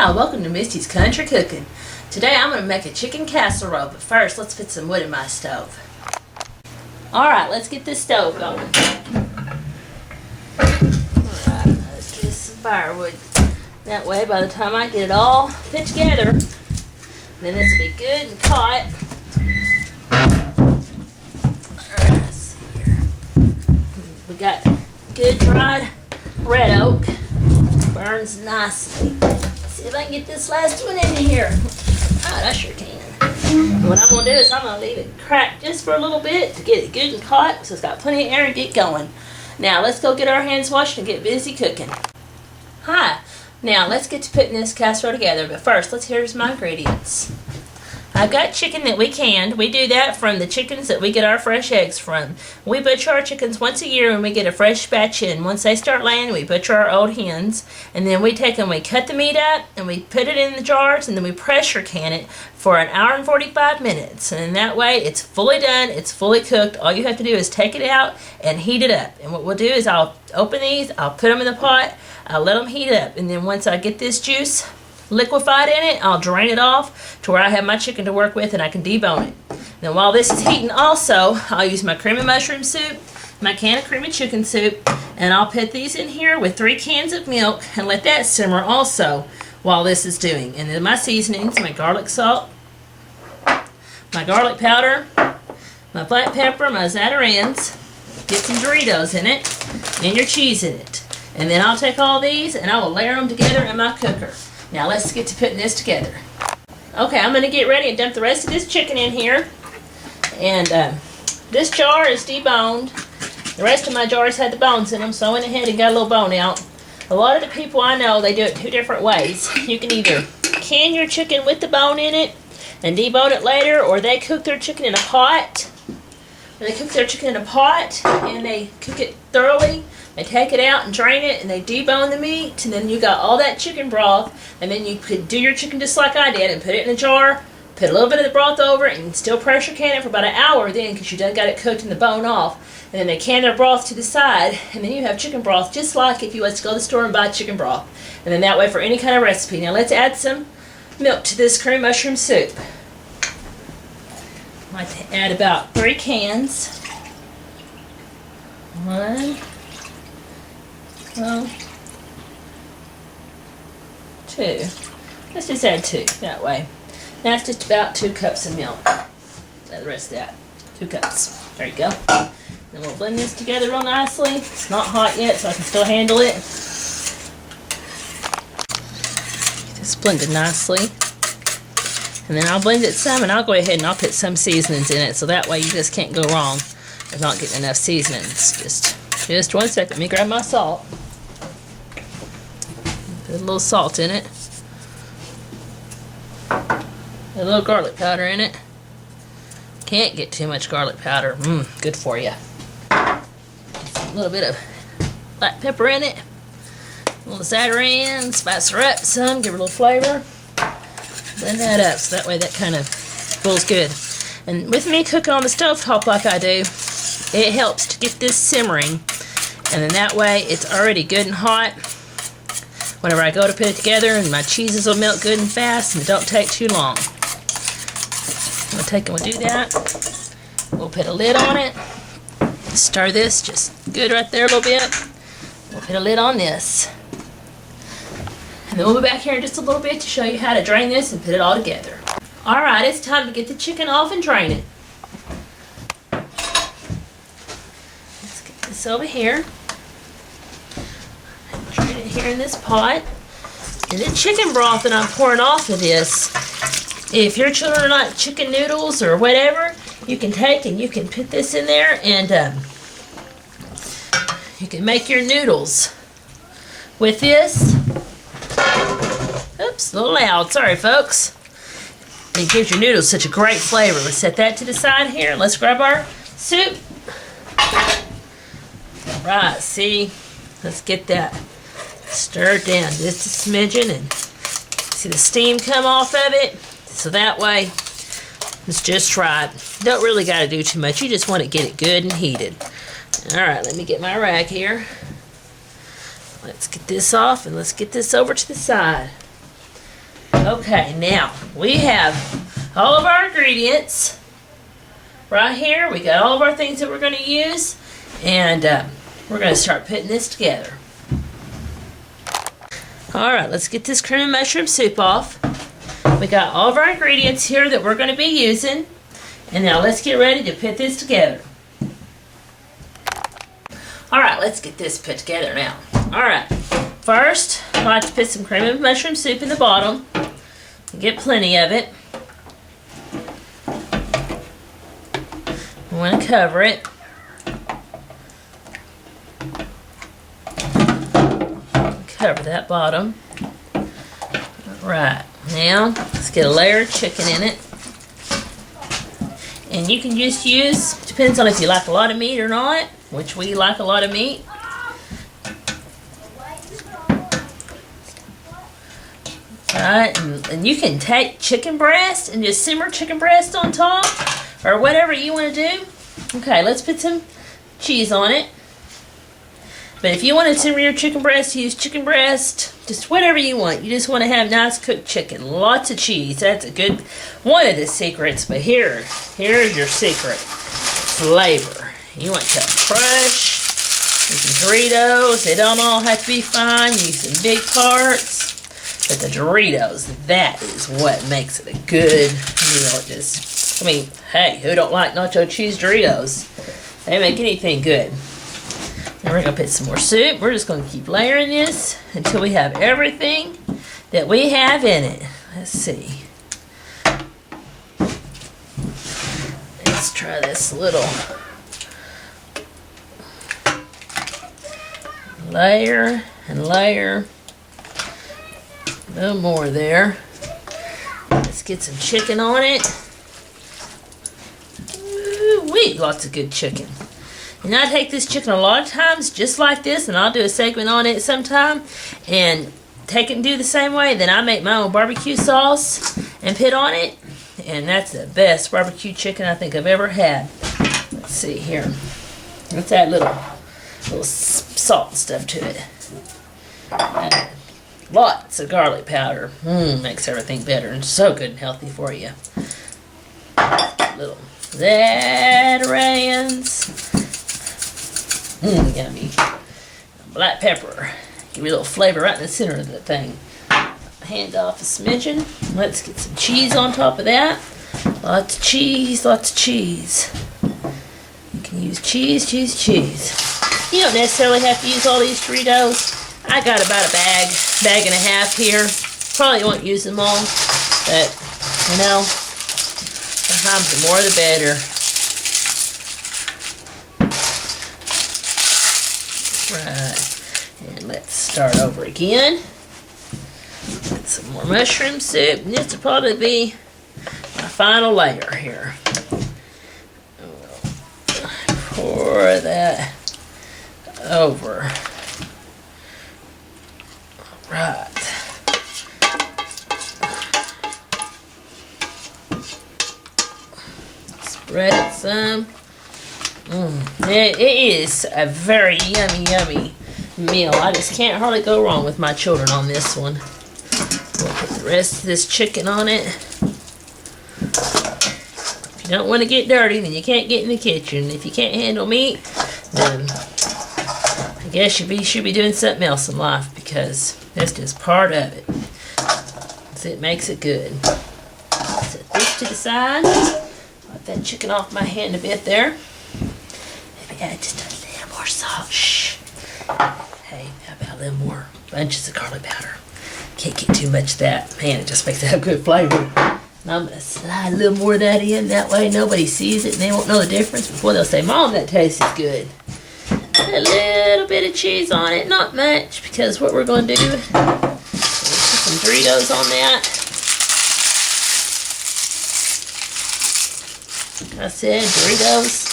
Hi, welcome to Misty's Country Cooking. Today I'm going to make a chicken casserole, but first let's put some wood in my stove. Alright, let's get this stove going. Alright, let's get some firewood. That way by the time I get it all put together, then this will be good and caught. Alright, let's see here. We got good dried red oak. Burns nicely. See if I can get this last one in here. Alright, I sure can. What I'm going to do is I'm going to leave it crack just for a little bit to get it good and caught so it's got plenty of air and get going. Now let's go get our hands washed and get busy cooking. Hi. Now let's get to putting this casserole together, but first here's my ingredients. I've got chicken that we canned. We do that from the chickens that we get our fresh eggs from. We butcher our chickens once a year when we get a fresh batch in. Once they start laying, we butcher our old hens, and then we take them, we cut the meat up, and we put it in the jars, and then we pressure can it for an hour and 45 minutes. And that way, it's fully done, it's fully cooked. All you have to do is take it out and heat it up. And what we'll do is I'll open these, I'll put them in the pot, I'll let them heat up, and then once I get this juice liquefied in it, I'll drain it off to where I have my chicken to work with and I can debone it. Now while this is heating also, I'll use my cream of mushroom soup, my can of cream of chicken soup, and I'll put these in here with 3 cans of milk and let that simmer also while this is doing. And then my seasonings, my garlic salt, my garlic powder, my black pepper, my Zatarain's, get some Doritos in it, and your cheese in it. And then I'll take all these and I will layer them together in my cooker. Now let's get to putting this together. Okay, I'm going to get ready and dump the rest of this chicken in here. And this jar is deboned. The rest of my jars had the bones in them, so I went ahead and got a little bone out. A lot of the people I know, they do it 2 different ways. You can either can your chicken with the bone in it and debone it later, or they cook their chicken in a pot. They cook their chicken in a pot and they cook it thoroughly. They take it out and drain it and they debone the meat, and then you got all that chicken broth, and then you could do your chicken just like I did and put it in a jar, put a little bit of the broth over it, and still pressure can it for about an hour then because you done got it cooked and the bone off. And then they can their broth to the side, and then you have chicken broth just like if you was to go to the store and buy chicken broth. And then that way for any kind of recipe. Now let's add some milk to this cream mushroom soup. I like to add about 3 cans. 1, 2. Let's just add 2 that way. That's just about 2 cups of milk. The rest of that, 2 cups. There you go. Then we'll blend this together real nicely. It's not hot yet, so I can still handle it. Get this blended nicely. And then I'll blend it some, and I'll go ahead and I'll put some seasonings in it, so that way you just can't go wrong with not getting enough seasonings. Just 1 second. Let me grab my salt. Put a little salt in it. A little garlic powder in it. Can't get too much garlic powder. Good for you. A little bit of black pepper in it. A little Zatarain. Spice her up some. Give her a little flavor. Blend that up so that way that kind of feels good. And with me cooking on the stovetop like I do, it helps to get this simmering. And then that way it's already good and hot. Whenever I go to put it together, and my cheeses will melt good and fast, and it don't take too long. We'll take and we'll do that. We'll put a lid on it. Stir this just good right there a little bit. We'll put a lid on this. And then we'll be back here in just a little bit to show you how to drain this and put it all together. Alright, it's time to get the chicken off and drain it. Let's get this over here. Drain it here in this pot. And the chicken broth that I'm pouring off of this, if your children like chicken noodles or whatever, you can take and you can put this in there, and you can make your noodles with this. Oops, a little loud. Sorry, folks. It gives your noodles such a great flavor. Let's set that to the side here. Let's grab our soup. All right, see? Let's get that stirred down just a smidgen and see the steam come off of it. So that way, it's just right. Don't really got to do too much. You just want to get it good and heated. All right, let me get my rag here. Let's get this off and let's get this over to the side. Okay, now we have all of our ingredients right here. We got all of our things that we're going to use, and we're going to start putting this together. Alright, let's get this cream and mushroom soup off. We got all of our ingredients here that we're going to be using, and now let's get ready to put this together. Alright, let's get this put together now. Alright, first I like to put some cream and mushroom soup in the bottom. Get plenty of it. I want to cover it. Cover that bottom. Alright, now let's get a layer of chicken in it. And you can just use, depends on if you like a lot of meat or not, which we like a lot of meat. Alright, and you can take chicken breast and just simmer chicken breast on top, or whatever you want to do. Okay, let's put some cheese on it. But if you want to simmer your chicken breast, use chicken breast, just whatever you want. You just want to have nice cooked chicken, lots of cheese. That's a good, one of the secrets, but here's your secret flavor. You want to crush some Doritos. They don't all have to be fine. Use some big parts. But the Doritos, that is what makes it a good meal. Just, I mean, hey, who don't like nacho cheese Doritos? They make anything good. Now we're going to put some more soup. We're just going to keep layering this until we have everything that we have in it. Let's see. Let's try this little layer and layer. A little more there. Let's get some chicken on it. Ooh-wee, lots of good chicken. And I take this chicken a lot of times just like this, and I'll do a segment on it sometime, and take it and do the same way. Then I make my own barbecue sauce and put on it, and that's the best barbecue chicken I think I've ever had. Let's see here. Let's add little salt and stuff to it. Lots of garlic powder. Makes everything better and so good and healthy for you. Little Zatarains. Yummy. Black pepper. Give me a little flavor right in the center of the thing. Hand off a smidgen. Let's get some cheese on top of that. Lots of cheese, lots of cheese. You can use cheese, cheese, cheese. You don't necessarily have to use all these Doritos. I got about a bag and a half here. Probably won't use them all, but you know, sometimes the more the better. Right, and let's start over again. Get some more mushroom soup. And this will probably be my final layer here. Pour that over. Right. Spread some. It is a very yummy meal. I just can't hardly go wrong with my children on this one. We'll put the rest of this chicken on it. If you don't want to get dirty, then you can't get in the kitchen. If you can't handle meat, then I guess you should be doing something else in life, because that's just part of it. So it makes it good. Set this to the side. Wipe that chicken off my hand a bit there. Maybe add just a little more salt. Shh. Hey, how about a little more bunches of garlic powder? Can't get too much of that. Man, it just makes it have good flavor. And I'm going to slide a little more of that in. That way nobody sees it and they won't know the difference before they'll say, Mom, that tastes good. A little bit of cheese on it, not much, because what we're going to do is put some Doritos on that. Like I said, Doritos,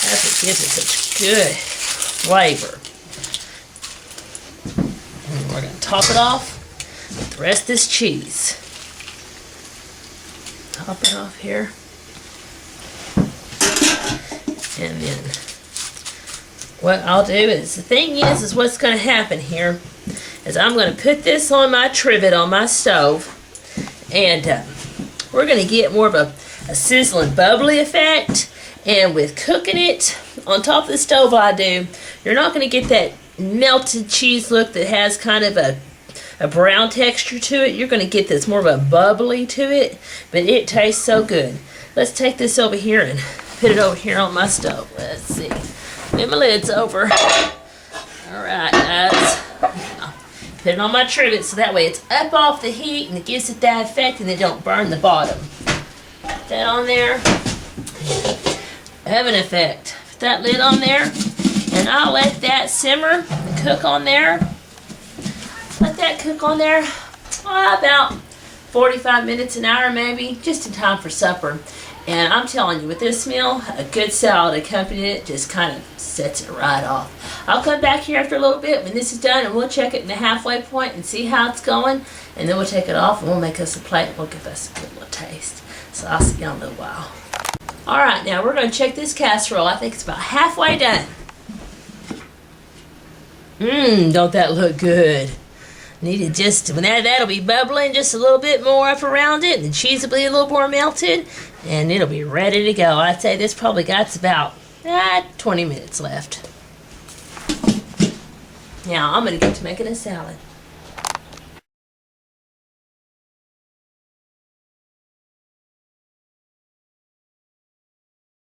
that's what gives it such good flavor. And we're going to top it off with the rest of this cheese. Top it off here. And then what I'll do is, the thing is what's going to happen here is I'm going to put this on my trivet on my stove, And we're going to get more of a sizzling, bubbly effect. And with cooking it on top of the stove I do, you're not going to get that melted cheese look that has kind of a brown texture to it. You're going to get this more of a bubbly to it, but it tastes so good. Let's take this over here and put it over here on my stove. Let's see. Move my lids over. Alright, guys. Put it on my trivet so that way it's up off the heat and it gives it that effect and it don't burn the bottom. Put that on there. Have an effect. Put that lid on there and I'll let that simmer and cook on there. Let that cook on there about 45 minutes, an hour maybe, just in time for supper. And I'm telling you, with this meal, a good salad accompanying it just kind of sets it right off. I'll come back here after a little bit when this is done and we'll check it in the halfway point and see how it's going. And then we'll take it off and we'll make us a plate and we'll give us a good little taste. So I'll see you in a little while. Alright, now we're going to check this casserole. I think it's about halfway done. Don't that look good? Needed just, that'll be bubbling just a little bit more up around it, and the cheese will be a little more melted, and it'll be ready to go. I'd say this probably got about 20 minutes left. Now I'm going to get to making a salad.